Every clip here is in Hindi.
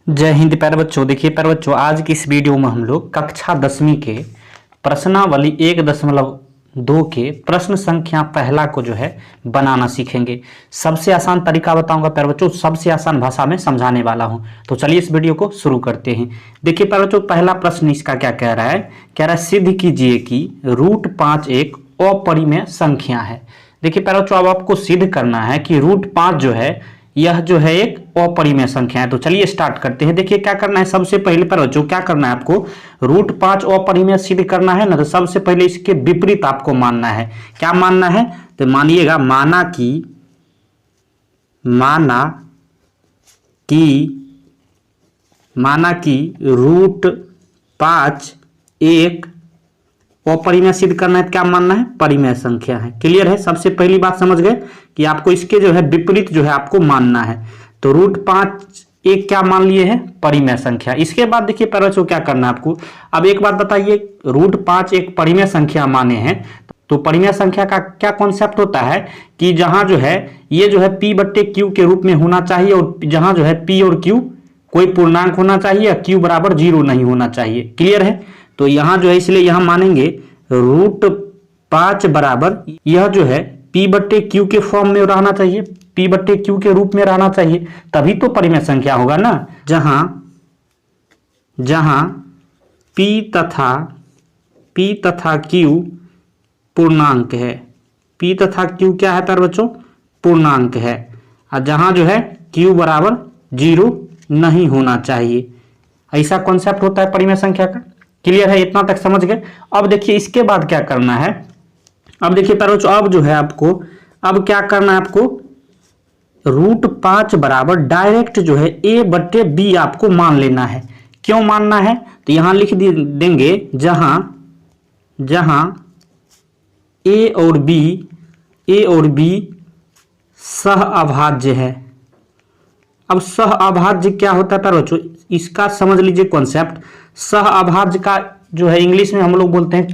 जय हिंद प्यारे बच्चों। देखिए प्यारे बच्चों, आज की इस वीडियो में हम लोग कक्षा 10वीं के प्रश्नावली 1.2 के प्रश्न संख्या पहला को जो है बनाना सीखेंगे। सबसे आसान तरीका बताऊंगा प्यारे बच्चों, सबसे आसान भाषा में समझाने वाला हूं। तो चलिए इस वीडियो को शुरू करते हैं। देखिए प्यारे बच्चों, पहला प्रश्न इसका क्या कह रहा है? कह रहा है सिद्ध कीजिए कि √5 एक अपरिमेय संख्या है। देखिए प्यारे बच्चों, अब आपको सिद्ध करना है कि √5 जो है यह जो है एक अपरिमेय संख्या है। तो चलिए स्टार्ट करते हैं। देखिए क्या करना है, सबसे पहले पर जो क्या करना है आपको, √5 अपरिमेय सिद्ध करना है ना, तो सबसे पहले इसके विपरीत आपको मानना है। क्या मानना है? तो मानिएगा, माना कि √5 एक अपरिमेय सिद्ध करना है। तो क्या मानना है? परिमेय संख्या है। क्लियर है? सबसे पहली बात समझ गए कि आपको इसके जो है विपरीत जो है आपको मानना है। तो √5 एक क्या मान लिए है? परिमेय संख्या। इसके बाद देखिए प्यारे बच्चों क्या करना है आपको। अब एक बात बताइए, √5 एक परिमेय संख्या माने हैं तो परिमेय संख्या का क्या कॉन्सेप्ट होता है कि जहां जो है ये जो है P/Q के रूप में होना चाहिए, और जहां जो है P और Q कोई पूर्णांक होना चाहिए, Q बराबर 0 नहीं होना चाहिए। क्लियर है? तो यहां जो है इसलिए यहां मानेंगे √5 बराबर यह जो है P/Q के फॉर्म में रहना चाहिए, P/Q के रूप में रहना चाहिए, तभी तो परिमेय संख्या होगा ना। जहां P तथा Q पूर्णांक है। P तथा Q क्या है प्यारे बच्चों? पूर्णांक है। और जहां जो है Q बराबर 0 नहीं होना चाहिए। ऐसा कॉन्सेप्ट होता है परिमेय संख्या का। क्लियर है? इतना तक समझ गए। अब देखिए इसके बाद क्या करना है। अब देखिए प्यारे बच्चों, अब जो है आपको अब क्या करना है, आपको √5 बराबर डायरेक्ट जो है A/B आपको मान लेना है। क्यों मानना है? तो यहां लिख देंगे जहां A और B सहअभाज्य है। अब सहअभाज्य क्या होता है प्यारे बच्चों, इसका समझ लीजिए कॉन्सेप्ट। सहअभाज्य का जो है इंग्लिश में हम लोग बोलते हैं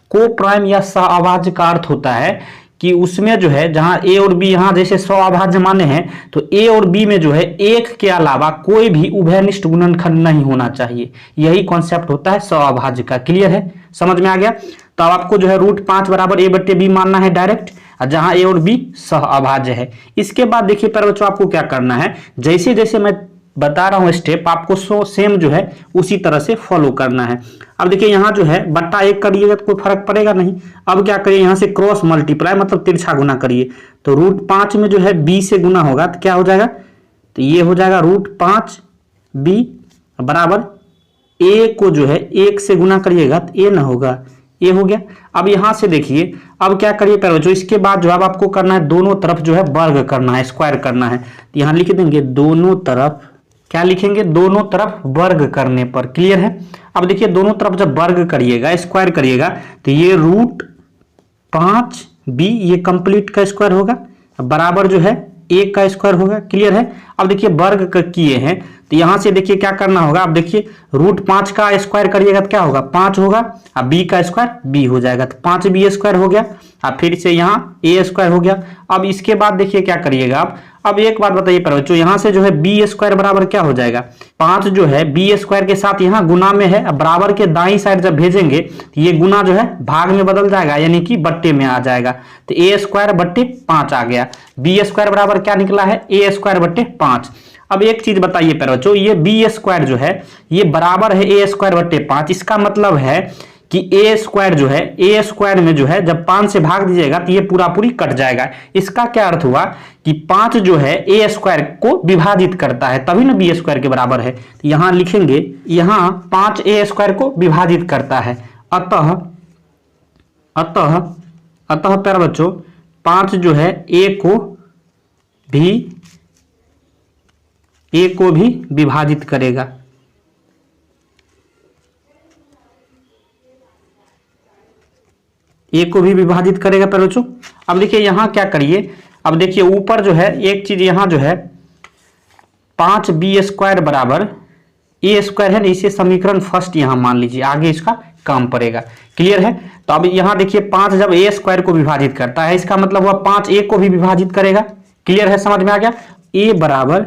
कोप्राइम या सहअभाज्य का अर्थ होता है कि उसमें जो है जहां A और B यहां जैसे सहअभाज्य माने हैं, तो A और B में जो है एक के अलावा कोई भी उभयनिष्ठ गुणनखंड नहीं होना चाहिए। यही कॉन्सेप्ट होता है सहअभाज्य का। क्लियर है? समझ में आ गया? तो अब आपको जो है √5 बराबर A/B मानना है डायरेक्ट, जहां A और B सहअभाज्य है। इसके बाद देखिए प्यारे बच्चों, आपको क्या करना है, जैसे जैसे मैं बता रहा हूं स्टेप, आपको सेम जो है उसी तरह से फॉलो करना है। अब देखिए यहां जो है बट्टा 1 करिएगा तो कोई फर्क पड़ेगा नहीं। अब क्या करिए, यहां से क्रॉस मल्टीप्लाई मतलब तिरछा गुना करिए। तो √5 में जो है B से गुना होगा तो क्या हो जाएगा, तो ये हो जाएगा √5B बराबर A को जो है 1 से गुना करिएगा तो A ना होगा, ये हो गया। अब यहां से देखिए, अब क्या करिए प्यारे बच्चों, इसके बाद जो अब आपको करना है दोनों तरफ जो है वर्ग करना है, स्क्वायर करना है। तो यहां लिख देंगे दोनों तरफ, क्या लिखेंगे, दोनों तरफ वर्ग करने पर। क्लियर है? अब देखिए दोनों तरफ जब वर्ग करिएगा, स्क्वायर करिएगा, तो ये √5B ये कंप्लीट का स्क्वायर होगा, बराबर जो है 1 का स्क्वायर होगा। क्लियर है? अब देखिए वर्ग किए हैं तो यहां से देखिए क्या करना होगा। अब देखिए √5 का स्क्वायर करिएगा तो क्या होगा, 5 होगा, अब B का स्क्वायर B हो जाएगा तो 5B² हो गया। अब फिर से यहाँ A² हो गया। अब इसके बाद देखिए क्या करिएगा आप। अब एक बात बताइए प्यारे बच्चों, यहां से जो है B² बराबर क्या हो जाएगा, 5 जो है B² के साथ यहाँ गुना में है, अब बराबर के दाईं साइड जब भेजेंगे तो ये गुना जो है भाग में बदल जाएगा, यानी कि बट्टे में आ जाएगा। तो A²/5 आ गया। B² बराबर क्या निकला है, A²/5। अब एक चीज बताइए प्यारे बच्चों, ये B² जो है ये बराबर है A²/5। इसका मतलब है कि A² जो है A² में जो है जब 5 से भाग दीजिएगा तो ये पूरा पूरी कट जाएगा। इसका क्या अर्थ हुआ कि 5 जो है A² को विभाजित करता है, तभी ना B² के बराबर है। तो यहां लिखेंगे, यहां 5 A² को विभाजित करता है। अतः प्यारे बच्चों 5 जो है A को भी विभाजित करेगा। A को भी विभाजित करेगा प्यारे बच्चों। अब देखिए यहां क्या करिए, अब देखिए ऊपर जो है एक चीज यहां जो है 5B² बराबर A² है ना, इसे समीकरण फर्स्ट यहां मान लीजिए, आगे इसका काम पड़ेगा। क्लियर है? तो अब यहां देखिए 5 जब A² को विभाजित करता है, इसका मतलब हुआ 5 A को भी विभाजित करेगा। क्लियर है? समझ में आ गया? A बराबर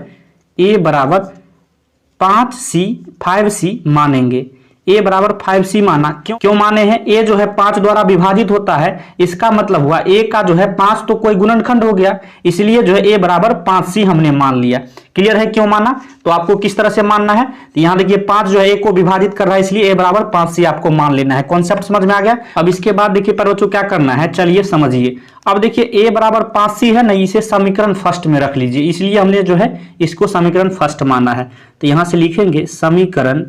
5C 5C मानेंगे। a बराबर 5C माना, क्यों माने हैं? a जो है 5 द्वारा विभाजित होता है, इसका मतलब हुआ a का जो है 5 तो कोई गुणनखंड हो गया, इसलिए जो है a बराबर 5C हमने मान लिया। क्लियर है क्यों माना? तो आपको किस तरह से मानना है, तो यहाँ देखिए 5 जो है a को विभाजित कर रहा है, इसलिए a बराबर 5C आपको मान लेना है। कॉन्सेप्ट समझ में आ गया? अब इसके बाद देखिए पर बच्चों क्या करना है, चलिए समझिए। अब देखिए a बराबर 5C है ना, इसे समीकरण फर्स्ट में रख लीजिए, इसलिए हमने जो है इसको समीकरण फर्स्ट माना है। तो यहां से लिखेंगे समीकरण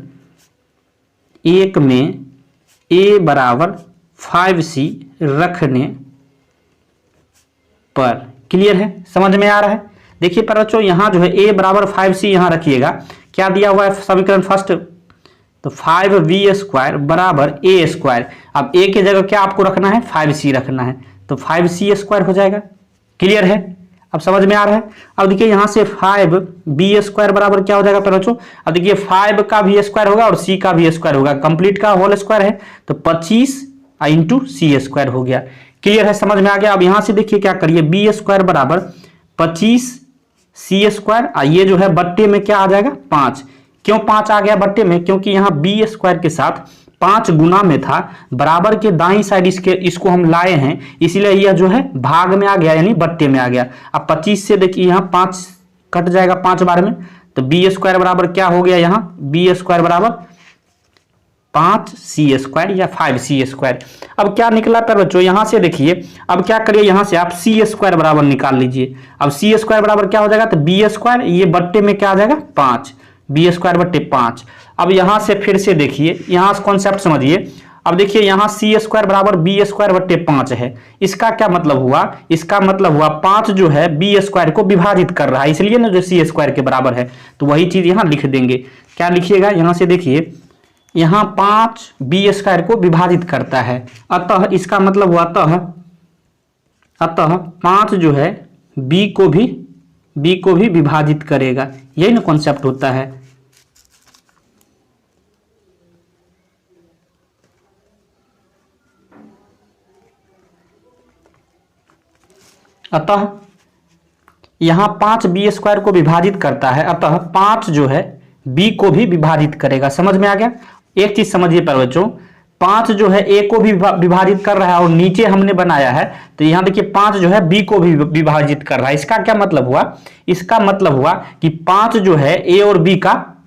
1 में a बराबर 5C रखने पर। क्लियर है, समझ में आ रहा है? देखिए पर बच्चों यहाँ जो है a बराबर 5C यहाँ रखिएगा, क्या दिया हुआ है समीकरण फर्स्ट, तो 5b² बराबर a²। अब a की जगह क्या आपको रखना है, 5C रखना है, तो 5c² हो जाएगा। क्लियर है, अब समझ में आ रहा है? अब देखिए यहाँ से 5b² बराबर क्या हो जाएगा पर बच्चों, अब देखिए 5 का भी स्क्वायर होगा और c का भी स्क्वायर होगा, कंप्लीट का होल स्क्वायर है, तो 25 इंटू c² हो गया। क्लियर है, समझ में आ गया? अब यहाँ से देखिए क्या करिए, b² बराबर 25c², ये जो है बट्टे में क्या आ जाएगा 5। क्यों 5 आ गया बट्टे में, क्योंकि यहाँ b² के साथ 5 गुना में था, बराबर के दाईं साइड इसको हम लाए हैं, इसीलिए यह जो है भाग में आ गया, यानी बट्टे में आ गया। अब 25 से देखिए यहाँ 5 कट जाएगा 5 बार में, तो b² बराबर क्या हो गया, यहाँ b² बराबर 5c² या 5c²। अब क्या निकला पर बच्चों, यहां से देखिए, अब क्या करिए, यहां से आप c² बराबर निकाल लीजिए। अब c² बराबर क्या हो जाएगा, तो b², ये बट्टे में क्या आ जाएगा 5, b² बट्टे 5। अब यहां से फिर से देखिए, यहां से कॉन्सेप्ट समझिए। अब देखिए यहाँ c² बराबर b² बट्टे 5 है, इसका क्या मतलब हुआ, इसका मतलब हुआ 5 जो है b² को विभाजित कर रहा है, इसलिए ना जो c² के बराबर है, तो वही चीज यहाँ लिख देंगे। क्या लिखिएगा, यहां से देखिए, यहाँ 5 b² को विभाजित करता है, अतः इसका मतलब हुआ अतः 5 जो है b को भी विभाजित करेगा, यही ना कॉन्सेप्ट होता है। अतः यहाँ 5 b² को विभाजित करता है, अतः 5 जो है b को भी विभाजित करेगा। समझ में आ गया? एक चीज समझिए पर बच्चों, 5 जो है a को भी विभाजित कर रहा है और नीचे हमने बनाया है, तो यहाँ देखिए 5 जो है b को भी विभाजित कर रहा है। इसका क्या मतलब हुआ, इसका मतलब हुआ कि 5 जो है a और b का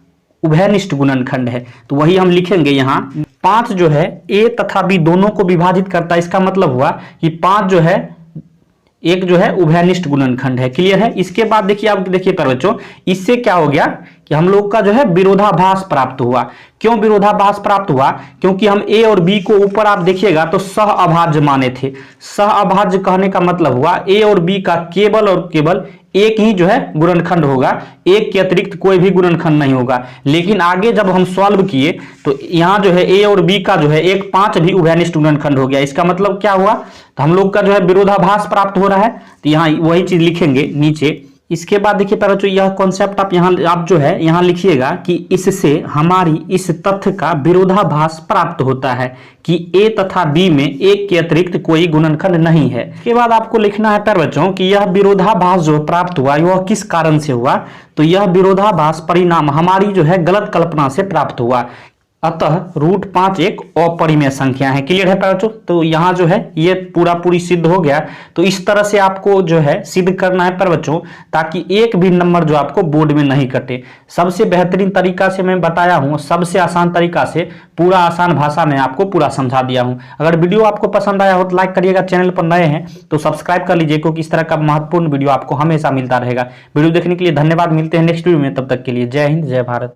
उभयनिष्ठ गुणनखंड है, तो वही हम लिखेंगे यहाँ 5 जो है a तथा b दोनों को विभाजित करता है। इसका मतलब हुआ कि 5 जो है एक जो है उभयनिष्ठ गुणनखंड है। क्लियर है? इसके बाद देखिए, आप देखिए पर बच्चों, इससे क्या हो गया कि हम लोग का जो है विरोधाभास प्राप्त हुआ। क्यों विरोधाभास प्राप्त हुआ, क्योंकि हम a और b को ऊपर आप देखिएगा तो सह अभाज्य माने थे। सह अभाज्य कहने का मतलब हुआ a और b का केवल और केवल एक ही जो है गुणनखंड होगा, एक के अतिरिक्त कोई भी गुणनखंड नहीं होगा। लेकिन आगे जब हम सॉल्व किए तो यहाँ जो है a और b का जो है एक 5 भी उभयनिष्ठ गुणनखंड हो गया। इसका मतलब क्या हुआ, तो हम लोग का जो है विरोधाभास प्राप्त हो रहा है, तो यहाँ वही चीज लिखेंगे नीचे। इसके बाद देखिए पर बच्चों, यह कॉन्सेप्ट आप जो है यहाँ लिखिएगा कि इससे हमारी इस तथ्य का विरोधाभास प्राप्त होता है कि a तथा b में एक के अतिरिक्त कोई गुणनखंड नहीं है। इसके बाद आपको लिखना है पर बच्चों कि यह विरोधाभास जो प्राप्त हुआ यह किस कारण से हुआ, तो यह विरोधाभास परिणाम हमारी जो है गलत कल्पना से प्राप्त हुआ। अतः √5 एक अपरिमेय संख्या है। क्लियर है बच्चों? तो यहाँ जो है ये पूरी सिद्ध हो गया। तो इस तरह से आपको जो है सिद्ध करना है पर बच्चों, ताकि एक भी नंबर जो आपको बोर्ड में नहीं कटे। सबसे बेहतरीन तरीका से मैं बताया हूँ, सबसे आसान तरीका से, पूरा आसान भाषा में आपको पूरा समझा दिया हूँ। अगर वीडियो आपको पसंद आया हो तो लाइक करिएगा, चैनल पर नए हैं तो सब्सक्राइब कर लीजिए, क्योंकि इस तरह का महत्वपूर्ण वीडियो आपको हमेशा मिलता रहेगा। वीडियो देखने के लिए धन्यवाद, मिलते हैं नेक्स्ट वीडियो में, तब तक के लिए जय हिंद जय भारत।